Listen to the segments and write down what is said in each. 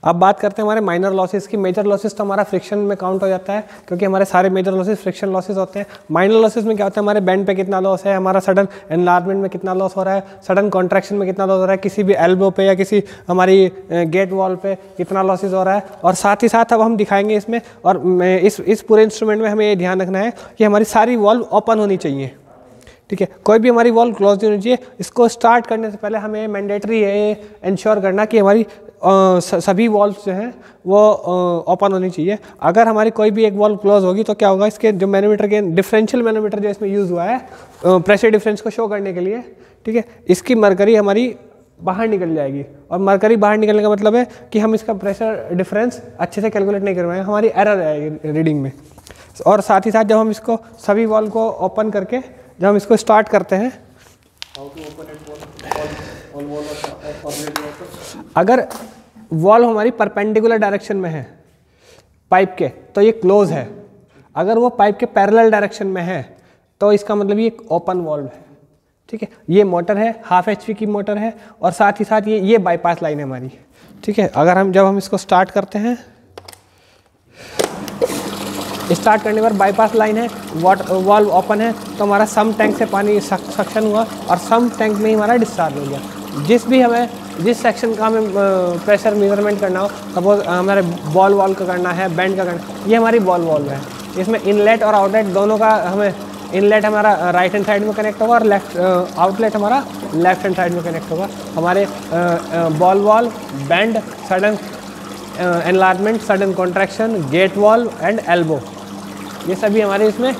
अब बात करते हैं हमारे माइनर लॉसेस की। मेजर लॉसेस तो हमारा फ्रिक्शन में काउंट हो जाता है, क्योंकि हमारे सारे मेजर लॉसेस फ्रिक्शन लॉसेस होते हैं। माइनर लॉसेस में क्या होता है, हमारे बेंड पे कितना लॉस है, हमारा सडन एनलार्जमेंट में कितना लॉस हो रहा है, सडन कॉन्ट्रैक्शन में कितना लॉस हो रहा है, किसी भी एल्बो पे या किसी हमारी गेट वॉल पे कितना लॉसेस हो रहा है। और साथ ही साथ अब हम दिखाएंगे इसमें, और इस पूरे इंस्ट्रूमेंट में हमें ये ध्यान रखना है कि हमारी सारी वॉल्व ओपन होनी चाहिए, ठीक है, कोई भी हमारी वॉल्व क्लोज नहीं होनी चाहिए। इसको स्टार्ट करने से पहले हमें मैंडेटरी है इंश्योर करना कि हमारी सभी वॉल्व्स जो हैं वो ओपन होनी चाहिए। अगर हमारी कोई भी एक वॉल्व क्लोज होगी तो क्या होगा, इसके जो मैनोमीटर के डिफरेंशियल मैनोमीटर जो इसमें यूज़ हुआ है प्रेशर डिफरेंस को शो करने के लिए, ठीक है, इसकी मरकरी हमारी बाहर निकल जाएगी। और मरकरी बाहर निकलने का मतलब है कि हम इसका प्रेशर डिफरेंस अच्छे से कैलकुलेट नहीं कर पाएंगे, हमारी एरर आएगी रीडिंग में। और साथ ही साथ जब हम इसको सभी वॉल्व को ओपन करके जब हम इसको स्टार्ट करते हैं, अगर वॉल्व हमारी परपेंडिकुलर डायरेक्शन में है पाइप के तो ये क्लोज है, अगर वो पाइप के पैरेलल डायरेक्शन में है तो इसका मतलब ये ओपन वॉल्व है, ठीक है। ये मोटर है, हाफ HP की मोटर है, और साथ ही साथ ये बाईपास लाइन है हमारी, ठीक है। अगर जब हम इसको स्टार्ट करते हैं, स्टार्ट करने पर बाईपास लाइन है, वॉल्व ओपन है, तो हमारा सम टैंक से पानी सक्शन हुआ और सम टैंक में ही हमारा डिस्चार्ज हो गया। जिस सेक्शन का हमें प्रेशर मेजरमेंट करना हो, सपोज हमारे बॉल वॉल्व का करना है, बैंड का करना है, ये हमारी बॉल वॉल्व है। इसमें इनलेट और आउटलेट दोनों का हमें, इनलेट हमारा राइट हैंड साइड में कनेक्ट होगा और आउटलेट हमारा लेफ्ट हैंड साइड में कनेक्ट होगा। हमारे ball valve, bend, sudden enlargement, sudden contraction, gate valve and elbow, ये सभी हमारे इसमें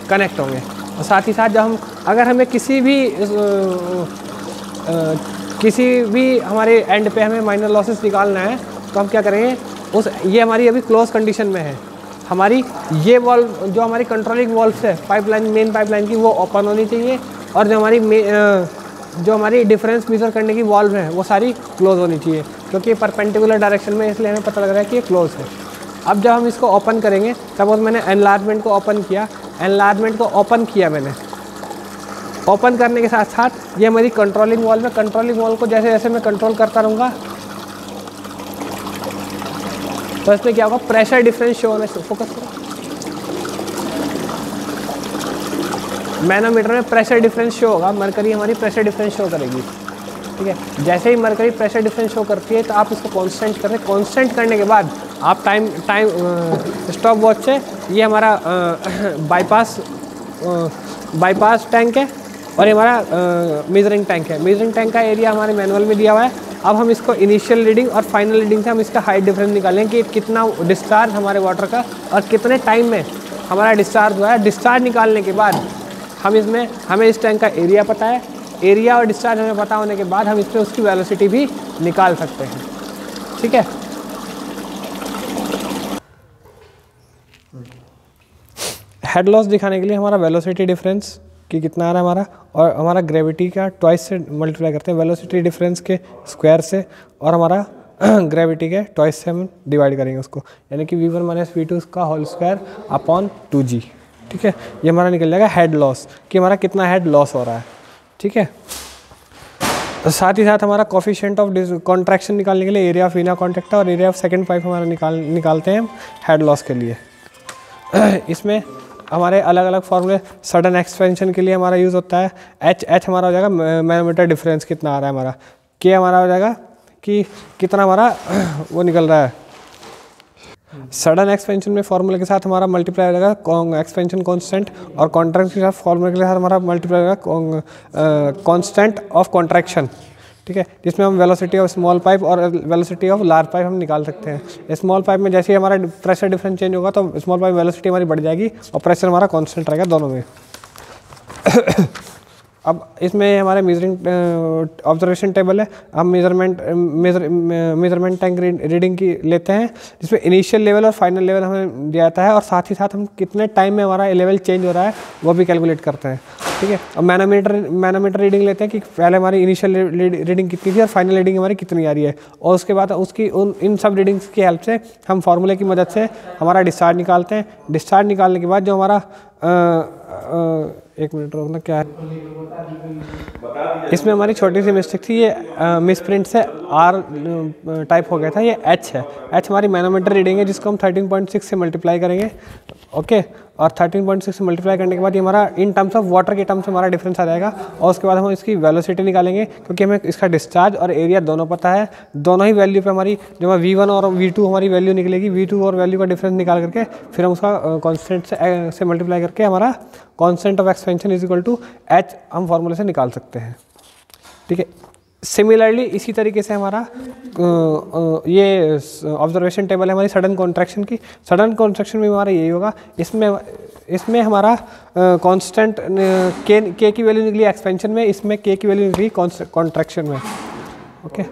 कनेक्ट होंगे। और साथ ही साथ जब हम, अगर हमें किसी भी हमारे एंड पे हमें माइनर लॉसेस निकालना है तो हम क्या करेंगे, ये हमारी अभी क्लोज कंडीशन में है, हमारी ये वॉल्व जो हमारी कंट्रोलिंग वॉल्व है पाइपलाइन, मेन पाइपलाइन की, वो ओपन होनी चाहिए, और जो हमारी डिफरेंस मेजर करने की वॉल्व है वो सारी क्लोज होनी चाहिए, क्योंकि परपेंडिकुलर डायरेक्शन में, इसलिए हमें पता लग रहा है कि ये क्लोज है। अब जब हम इसको ओपन करेंगे, सपोज मैंने एनलार्जमेंट को ओपन किया, मैंने ओपन करने के साथ साथ ये हमारी कंट्रोलिंग वॉल्व है। कंट्रोलिंग वॉल्व को जैसे जैसे मैं कंट्रोल करता रहूँगा तो इसमें क्या होगा, प्रेशर डिफरेंस शो होने से, फोकस करो, मैनोमीटर में प्रेशर डिफरेंस शो होगा, मरकरी हमारी प्रेशर डिफरेंस शो करेगी, ठीक है। जैसे ही मरकरी प्रेशर डिफरेंस शो करती है तो आप इसको कांस्टेंट करें। कांस्टेंट करने के बाद आप टाइम स्टॉप वॉच से, ये हमारा बाईपास टैंक है और ये हमारा मेजरिंग टैंक है। मेजरिंग टैंक का एरिया हमारे मैनुअल में दिया हुआ है। अब हम इसको इनिशियल रीडिंग और फाइनल रीडिंग से हम इसका हाइट डिफरेंस निकालेंगे कि कितना डिस्चार्ज हमारे वाटर का और कितने टाइम में हमारा डिस्चार्ज हुआ है। डिस्चार्ज निकालने के बाद हमें इस टैंक का एरिया पता है, एरिया और डिस्चार्ज हमें पता होने के बाद हम इसमें उसकी वेलोसिटी भी निकाल सकते हैं, ठीक है। हेड लॉस दिखाने के लिए हमारा वेलोसिटी डिफरेंस कि कितना आ रहा है हमारा, और हमारा ग्रेविटी का ट्वाइस से मल्टीप्लाई करते हैं, वेलोसिटी डिफरेंस के स्क्वायर से, और हमारा ग्रेविटी के ट्वाइस से हम डिवाइड करेंगे उसको, यानी कि V1 माइनस V2 का होल स्क्वायर अपॉन 2G, ठीक है। ये हमारा निकल जाएगा हेड लॉस, कि हमारा कितना हेड लॉस हो रहा है, ठीक है। साथ ही साथ हमारा कोफिशिएंट ऑफ कॉन्ट्रैक्शन निकालने के लिए एरिया ऑफ इनर कॉन्टैक्ट और एरिया ऑफ सेकंड पाइप हमारा निकालते हैं हेड लॉस के लिए। इसमें हमारे अलग अलग फॉर्मूले, सडन एक्सपेंशन के लिए हमारा यूज़ होता है एच हमारा हो जाएगा मैनोमीटर डिफरेंस कितना आ रहा है हमारा, के हमारा हो जाएगा कि कितना हमारा वो निकल रहा है। सडन एक्सपेंशन में फॉर्मूले के साथ हमारा मल्टीप्लाई हो जाएगा एक्सपेंशन कांस्टेंट, और कॉन्ट्रैक्शन के साथ फॉर्मूले के साथ हमारा मल्टीप्लाई हो जाएगा कांस्टेंट ऑफ कॉन्ट्रैक्शन, ठीक है। जिसमें हम वेलोसिटी ऑफ स्मॉल पाइप और वेलोसिटी ऑफ लार्ज पाइप हम निकाल सकते हैं। स्मॉल पाइप में जैसे ही हमारा प्रेशर डिफरेंस चेंज होगा तो स्मॉल पाइप वेलोसिटी हमारी बढ़ जाएगी और प्रेशर हमारा कांस्टेंट रहेगा दोनों में। अब इसमें हमारे मेजरिंग ऑब्जर्वेशन टेबल है, हम मेजरमेंट टैंक रीडिंग की लेते हैं, जिसमें इनिशियल लेवल और फाइनल लेवल हमें दिया जाता है, और साथ ही साथ हम कितने टाइम में हमारा लेवल चेंज हो रहा है वो भी कैलकुलेट करते हैं, ठीक है। और मैनोमीटर रीडिंग लेते हैं कि पहले हमारी इनिशियल रीडिंग कितनी थी और फाइनल रीडिंग हमारी कितनी आ रही है, और उसके बाद उसकी इन सब रीडिंग्स की हेल्प से हम फार्मूले की मदद से हमारा डिस्चार्ज निकालते हैं। डिस्चार्ज निकालने के बाद जो हमारा एक मिनट रोकना, क्या है इसमें हमारी छोटी सी मिस्टेक थी, ये मिस प्रिंट से आर टाइप हो गया था, ये एच है। एच हमारी मैनोमीटर रीडिंग है जिसको हम 13.6 से मल्टीप्लाई करेंगे, ओके। और 13.6 से मल्टीप्लाई करने के बाद ये हमारा इन टर्म्स ऑफ वाटर के टर्म्स में हमारा डिफरेंस आ जाएगा। और उसके बाद हम इसकी वेलोसिटी निकालेंगे, क्योंकि हमें इसका डिस्चार्ज और एरिया दोनों पता है। दोनों ही वैल्यू पे हमारी जो है V1 और V2 हमारी वैल्यू निकलेगी। V2 और वैल्यू का डिफरेंस निकाल करके फिर हम उसका कॉन्स्टेंट से मल्टीप्लाई करके हमारा constant of expansion is equal to H हम फॉर्मूले से निकाल सकते हैं, ठीक है। सिमिलरली इसी तरीके से हमारा ये ऑब्जर्वेशन टेबल है हमारी सडन कॉन्ट्रैक्शन की। सडन कॉन्ट्रैक्शन में हमारा यही होगा, इसमें हमारा कांस्टेंट के की वैल्यू निकली एक्सपेंशन में, इसमें के की वैल्यू निकली कॉन्ट्रैक्शन में, ओके।